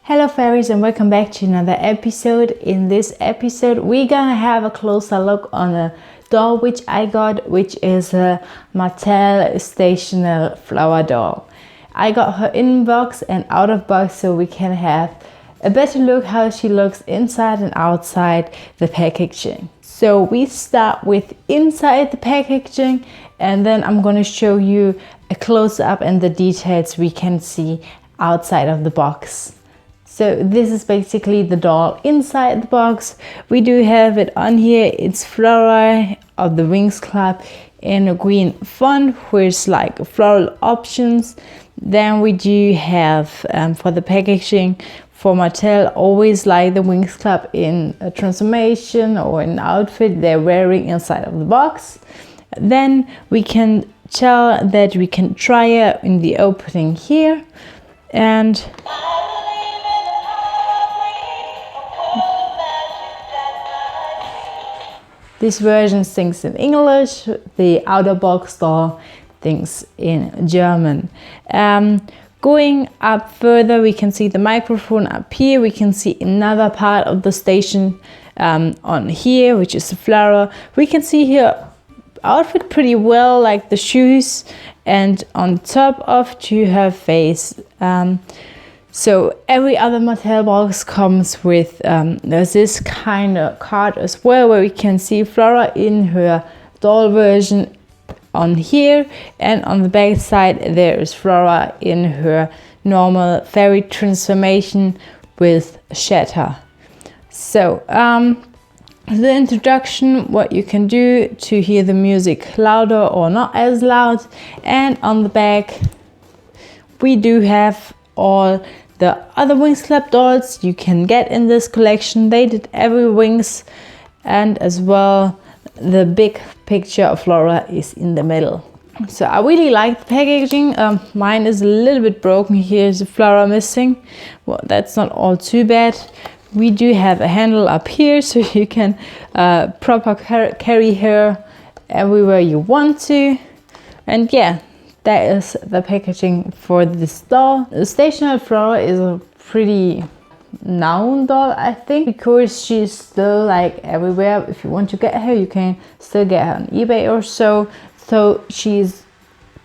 Hello fairies and welcome back to another episode. In this episode we're gonna have a closer look on a doll which I got, which is a Mattel Singsational Flora doll. I got her in box and out of box so we can have a better look how she looks inside and outside the packaging. So we start with inside the packaging and then I'm going to show you a close-up and the details we can see outside of the box. So this is basically the doll inside the box. We do have it on here. It's Flora of the Winx Club in a green font with like floral options. Then we do have for the packaging for Mattel, always like the Winx Club in a transformation or an outfit they're wearing inside of the box. Then we can tell that we can try it in the opening here, and this version sings in English, the outer box doll sings in German. Going up further, we can see the microphone up here. We can see another part of the station on here, which is the Flora. We can see here outfit pretty well, like the shoes, and on top of to her face. So every other Mattel box comes with there's this kind of card as well where we can see Flora in her doll version on here, and on the back side there is Flora in her normal fairy transformation with Shatter. So the introduction, what you can do to hear the music louder or not as loud, and on the back we do have all the other Winx Club dolls you can get in this collection. They did every Winx, and as well the big picture of Flora is in the middle. So I really like the packaging. Mine is a little bit broken. Here's the Flora missing. Well, that's not all too bad. We do have a handle up here so you can proper carry her everywhere you want to. And yeah, that is the packaging for this doll. The Singsational Flora is a pretty known doll, I think, because she's still like everywhere. If you want to get her, you can still get her on eBay or so. So she's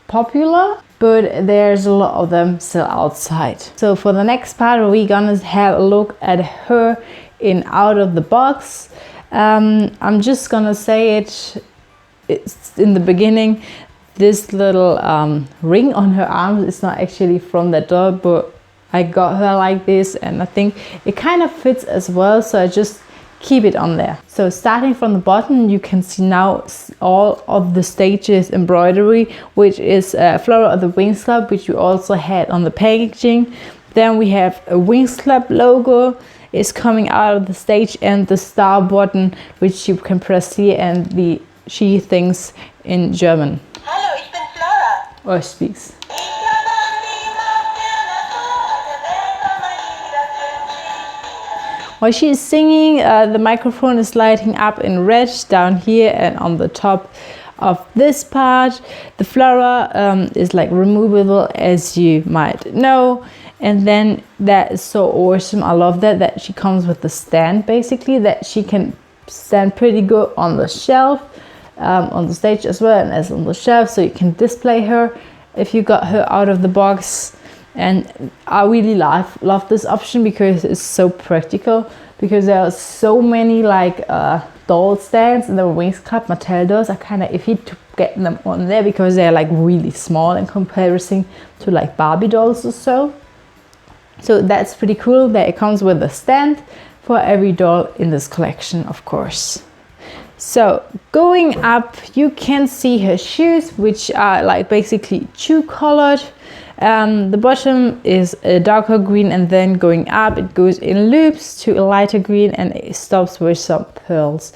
popular, but there's a lot of them still outside. So for the next part, we're gonna have a look at her in out of the box. I'm just gonna say it's in the beginning. This little ring on her arm is not actually from that doll, but I got her like this and I think it kind of fits as well, so I just keep it on there. So starting from the bottom, you can see now all of the stages embroidery, which is Flora of the Winx Club, which you also had on the packaging. Then we have a Winx Club logo is coming out of the stage, and the star button, which you can press here, and the she things in German. Hallo, ich bin Flora. Or speaks. While she is singing, the microphone is lighting up in red down here and on the top of this part. The Flora is like removable, as you might know. And then that is so awesome. I love that she comes with the stand, basically, that she can stand pretty good on the shelf, on the stage as well, and as on the shelf, so you can display her if you got her out of the box. And I really love this option because it's so practical, because there are so many like doll stands in the Winx Club Mattel dolls. I kind of iffy to get them on there because they're like really small in comparison to like Barbie dolls or so. So that's pretty cool that it comes with a stand for every doll in this collection, of course. So going up, you can see her shoes, which are like basically two colored. The bottom is a darker green, and then going up it goes in loops to a lighter green, and it stops with some pearls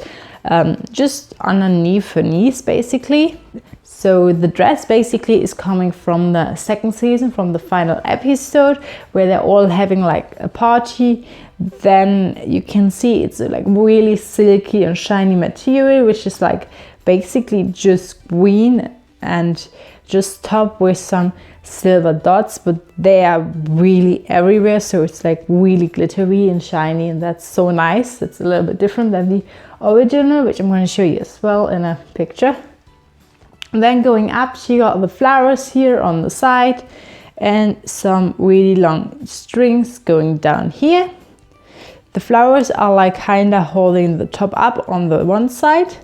just underneath her knees basically. So the dress basically is coming from the second season, from the final episode where they're all having like a party. Then you can see it's like really silky and shiny material, which is like basically just green and just topped with some silver dots, but they are really everywhere, so it's like really glittery and shiny, and that's so nice. It's a little bit different than the original, which I'm going to show you as well in a picture. And then going up, she got the flowers here on the side and some really long strings going down here. The flowers are like kind of holding the top up on the one side,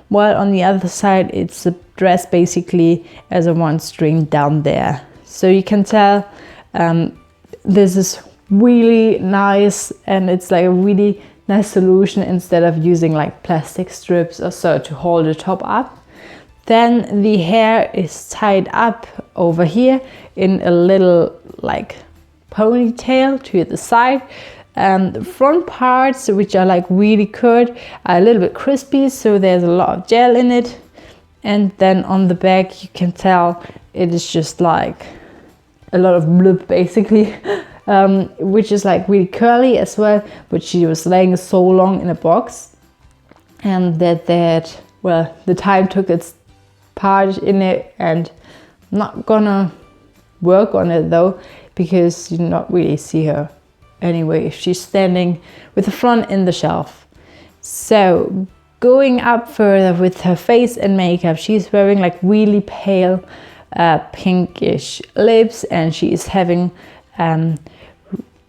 while on the other side it's a dress basically as a one string down there. So you can tell this is really nice, and it's like a really nice solution instead of using like plastic strips or so to hold the top up. Then the hair is tied up over here in a little like ponytail to the side. The front parts, which are like really curved, are a little bit crispy, so there's a lot of gel in it. And then on the back you can tell it is just like a lot of bloop basically, which is like really curly as well, but she was laying so long in a box, and that well, the time took its part in it, and I'm not gonna work on it though, because you not really see her anyway if she's standing with the front in the shelf. So going up further with her face and makeup, she's wearing like really pale pinkish lips, and she is having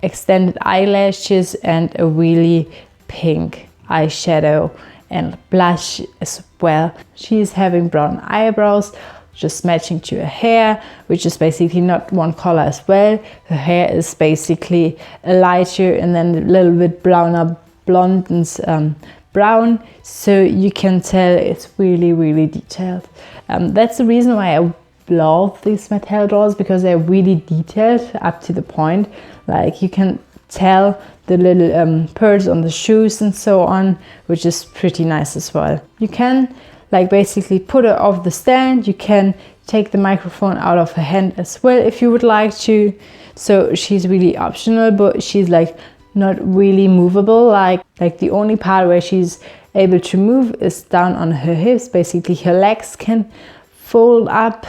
extended eyelashes and a really pink eyeshadow and blush as well. She is having brown eyebrows, just matching to her hair, which is basically not one color as well. Her hair is basically a lighter and then a little bit browner blonde and brown, so you can tell it's really detailed. That's the reason why I love these Mattel dolls, because they're really detailed up to the point. Like you can tell the little pearls on the shoes and so on, which is pretty nice as well. You can like basically put her off the stand. You can take the microphone out of her hand as well if you would like to. So she's really optional, but she's like not really movable. Like the only part where she's able to move is down on her hips. Basically her legs can fold up,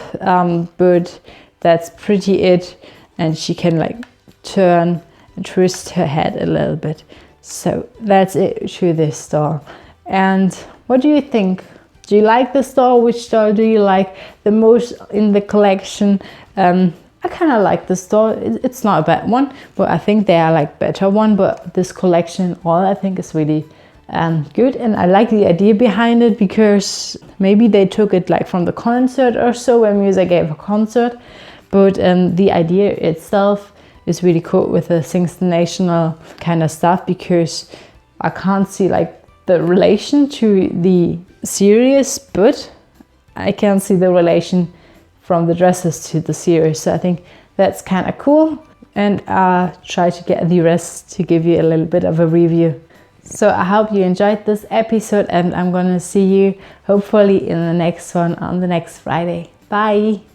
but that's pretty it. And she can like turn and twist her head a little bit. So that's it to this doll. And what do you think? Do you like this doll? Which doll do you like the most in the collection? I kind of like this doll. It's not a bad one, but I think there are like better one. But this collection all I think is really good, and I like the idea behind it, because maybe they took it like from the concert or so when Musa gave a concert. But the idea itself is really cool with the Singsational kind of stuff, because I can't see like the relation to the series, but I can see the relation from the dresses to the series. So I think that's kind of cool, and I'll try to get the rest to give you a little bit of a review. So I hope you enjoyed this episode, and I'm gonna see you hopefully in the next one on the next Friday. Bye!